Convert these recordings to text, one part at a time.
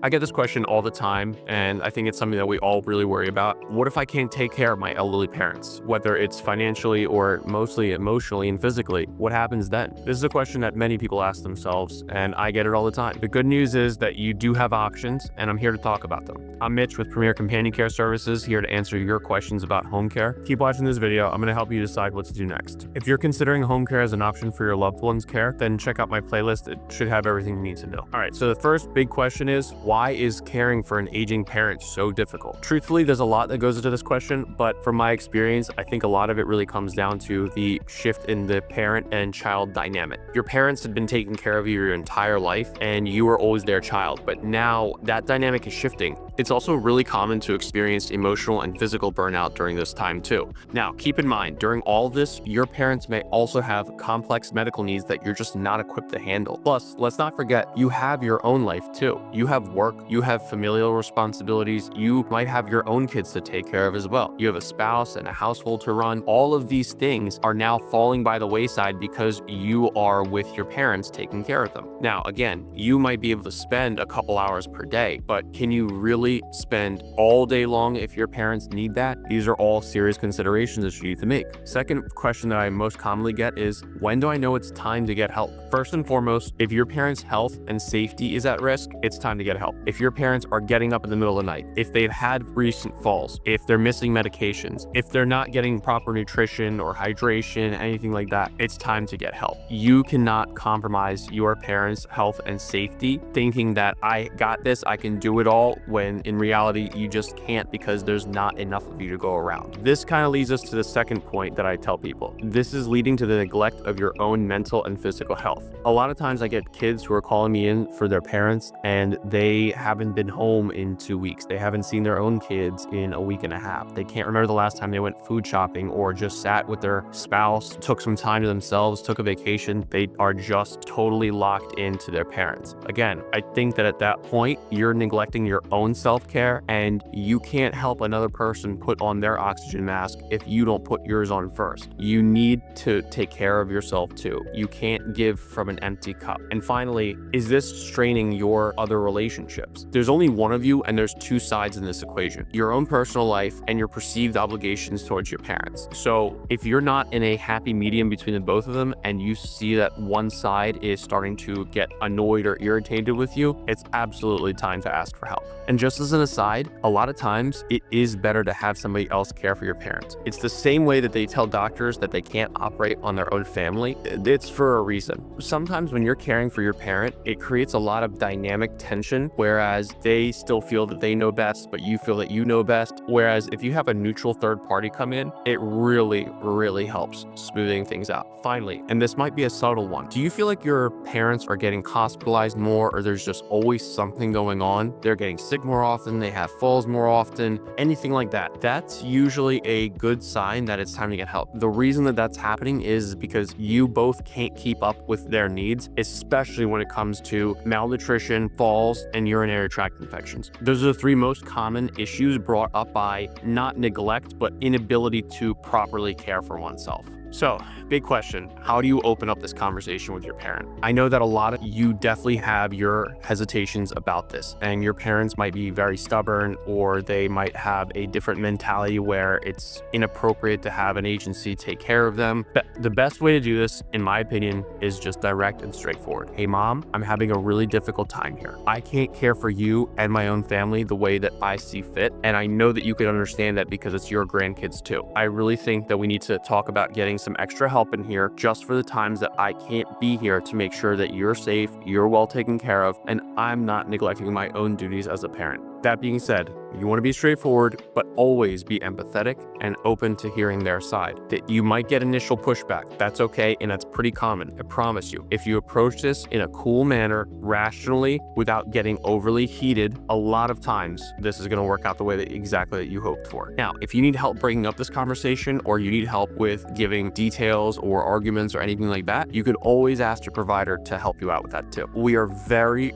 I get this question all the time, and I think it's something that we all really worry about. What if I can't take care of my elderly parents, whether it's financially or mostly emotionally and physically? What happens then? This is a question that many people ask themselves, and I get it all the time. The good news is that you do have options, and I'm here to talk about them. I'm Mitch with Premier Companion Care Services, here to answer your questions about home care. Keep watching this video. I'm going to help you decide what to do next. If you're considering home care as an option for your loved one's care, then check out my playlist. It should have everything you need to know. All right, so the first big question is, why is caring for an aging parent so difficult? Truthfully, there's a lot that goes into this question, but from my experience, I think a lot of it really comes down to the shift in the parent and child dynamic. Your parents had been taking care of you your entire life, and you were always their child, but now that dynamic is shifting. It's also really common to experience emotional and physical burnout during this time too. Now, keep in mind, during all this, your parents may also have complex medical needs that you're just not equipped to handle. Plus, let's not forget, you have your own life too. You have work, you have familial responsibilities, you might have your own kids to take care of as well. You have a spouse and a household to run. All of these things are now falling by the wayside because you are with your parents taking care of them. Now, again, you might be able to spend a couple hours per day, but can you really spend all day long if your parents need that? These are all serious considerations that you need to make. Second question that I most commonly get is, when do I know it's time to get help? First and foremost, if your parents' health and safety is at risk, it's time to get help. If your parents are getting up in the middle of the night, if they've had recent falls, if they're missing medications, if they're not getting proper nutrition or hydration, anything like that, it's time to get help. You cannot compromise your parents' health and safety thinking that I got this, I can do it all, when in reality, you just can't because there's not enough of you to go around. This kind of leads us to the second point that I tell people. This is leading to the neglect of your own mental and physical health. A lot of times I get kids who are calling me in for their parents and they haven't been home in 2 weeks. They haven't seen their own kids in a week and a half. They can't remember the last time they went food shopping or just sat with their spouse, took some time to themselves, took a vacation. They are just totally locked into their parents. Again, I think that at that point, you're neglecting your own self-care, and you can't help another person put on their oxygen mask if you don't put yours on first. You need to take care of yourself too. You can't give from an empty cup. And finally, is this straining your other relationships? There's only one of you, and there's two sides in this equation: your own personal life and your perceived obligations towards your parents. So if you're not in a happy medium between the both of them, and you see that one side is starting to get annoyed or irritated with you, it's absolutely time to ask for help. And just as an aside, a lot of times it is better to have somebody else care for your parents. It's the same way that they tell doctors that they can't operate on their own family. It's for a reason. Sometimes when you're caring for your parent, it creates a lot of dynamic tension, whereas they still feel that they know best, but you feel that you know best. Whereas if you have a neutral third party come in, it really helps smoothing things out. Finally, and this might be a subtle one, do you feel like your parents are getting hospitalized more, or there's just always something going on? They're getting sick more often, they have falls more often, anything like that? That's usually a good sign that it's time to get help. The reason that that's happening is because you both can't keep up with their needs, especially when it comes to malnutrition, falls, and urinary tract infections. Those are the three most common issues brought up by not neglect, but inability to properly care for oneself. So, big question, how do you open up this conversation with your parent? I know that a lot of you definitely have your hesitations about this, and your parents might be very stubborn, or they might have a different mentality where it's inappropriate to have an agency take care of them. But the best way to do this, in my opinion, is just direct and straightforward. Hey mom, I'm having a really difficult time here. I can't care for you and my own family the way that I see fit, and I know that you can understand that because it's your grandkids too. I really think that we need to talk about getting some extra help in here just for the times that I can't be here, to make sure that you're safe, you're well taken care of, and I'm not neglecting my own duties as a parent. That being said, you want to be straightforward, but always be empathetic and open to hearing their side. That you might get initial pushback. That's okay, and that's pretty common. I promise you. If you approach this in a cool manner, rationally, without getting overly heated, a lot of times this is going to work out the way that exactly that you hoped for. Now, if you need help breaking up this conversation, or you need help with giving details or arguments or anything like that, you could always ask your provider to help you out with that too. We are very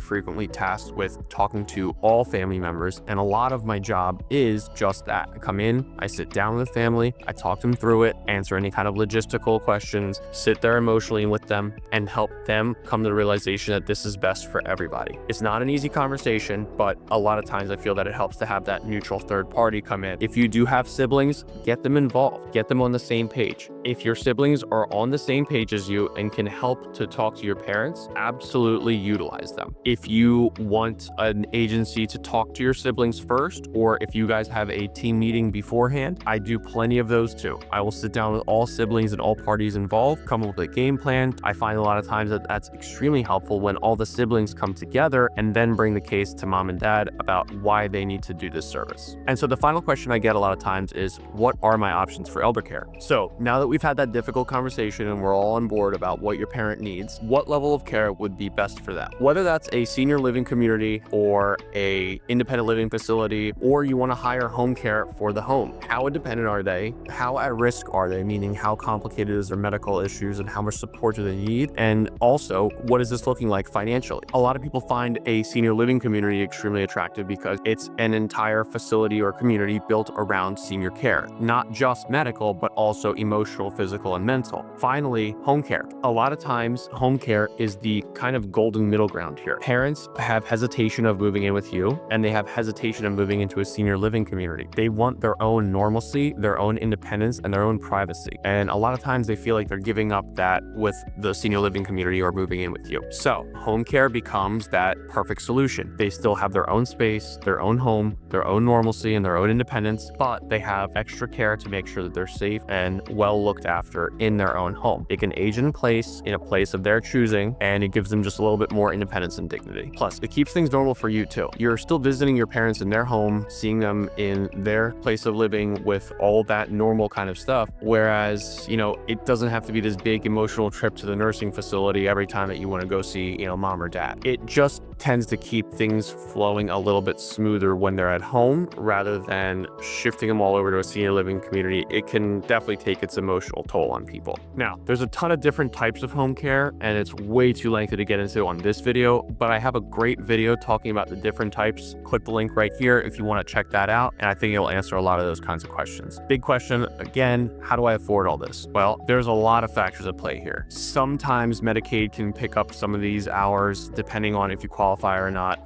frequently tasked with talking to to all family members. And a lot of my job is just that. I come in, I sit down with the family, I talk them through it, answer any kind of logistical questions, sit there emotionally with them, and help them come to the realization that this is best for everybody. It's not an easy conversation, but a lot of times I feel that it helps to have that neutral third party come in. If you do have siblings, get them involved, get them on the same page. If your siblings are on the same page as you and can help to talk to your parents, absolutely utilize them. If you want an agency to talk to your siblings first, or if you guys have a team meeting beforehand, I do plenty of those too. I will sit down with all siblings and all parties involved, come up with a game plan. I find a lot of times that that's extremely helpful when all the siblings come together and then bring the case to mom and dad about why they need to do this service. And so the final question I get a lot of times is, what are my options for elder care? So now that we've had that difficult conversation and we're all on board about what your parent needs, what level of care would be best for them? Whether that's a senior living community or a independent living facility, or you want to hire home care for the home. How independent are they? How at risk are they? Meaning how complicated is their medical issues and how much support do they need? And also, what is this looking like financially? A lot of people find a senior living community extremely attractive because it's an entire facility or community built around senior care, not just medical, but also emotional, physical, and mental. Finally, home care. A lot of times, home care is the kind of golden middle ground here. Parents have hesitation of moving in with you, and they have hesitation of moving into a senior living community. They want their own normalcy, their own independence, and their own privacy. And a lot of times they feel like they're giving up that with the senior living community or moving in with you. So home care becomes that perfect solution. They still have their own space, their own home, their own normalcy, and their own independence, but they have extra care to make sure that they're safe and well looked after in their own home. They can age in place in a place of their choosing, and it gives them just a little bit more independence and dignity. Plus, it keeps things normal for you too. You're still visiting your parents in their home, seeing them in their place of living with all that normal kind of stuff. Whereas, it doesn't have to be this big emotional trip to the nursing facility every time that you want to go see, mom or dad. It just tends to keep things flowing a little bit smoother when they're at home rather than shifting them all over to a senior living community. It can definitely take its emotional toll on people. Now, there's a ton of different types of home care, and it's way too lengthy to get into on this video, but I have a great video talking about the different types. Click the link right here if you want to check that out, and I think it'll answer a lot of those kinds of questions. Big question, again, how do I afford all this? Well, there's a lot of factors at play here. Sometimes Medicaid can pick up some of these hours depending on if you qualify or not.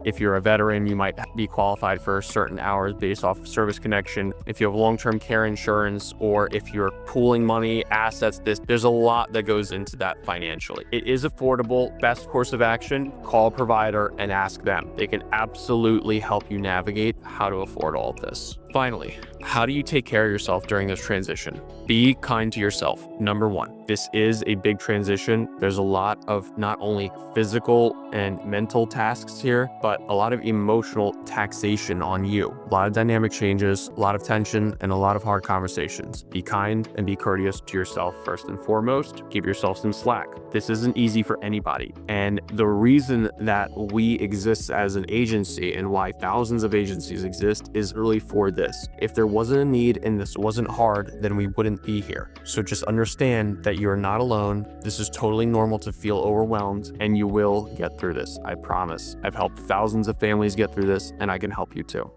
If you're a veteran, you might be qualified for certain hours based off of service connection. If you have long-term care insurance, or if you're pooling money, assets, there's a lot that goes into that financially. It is affordable. Best course of action, call a provider and ask them. They can absolutely help you navigate how to afford all of this. Finally, how do you take care of yourself during this transition? Be kind to yourself. Number one, this is a big transition. There's a lot of not only physical and mental tasks here, but a lot of emotional taxation on you. A lot of dynamic changes, a lot of tension, and a lot of hard conversations. Be kind and be courteous to yourself first and foremost. Give yourself some slack. This isn't easy for anybody. And the reason that we exist as an agency and why thousands of agencies exist is really for this. If there wasn't a need and this wasn't hard, then we wouldn't be here. So just understand that you're not alone. This is totally normal to feel overwhelmed, and you will get through this. I promise. I've helped thousands of families get through this, and I can help you too.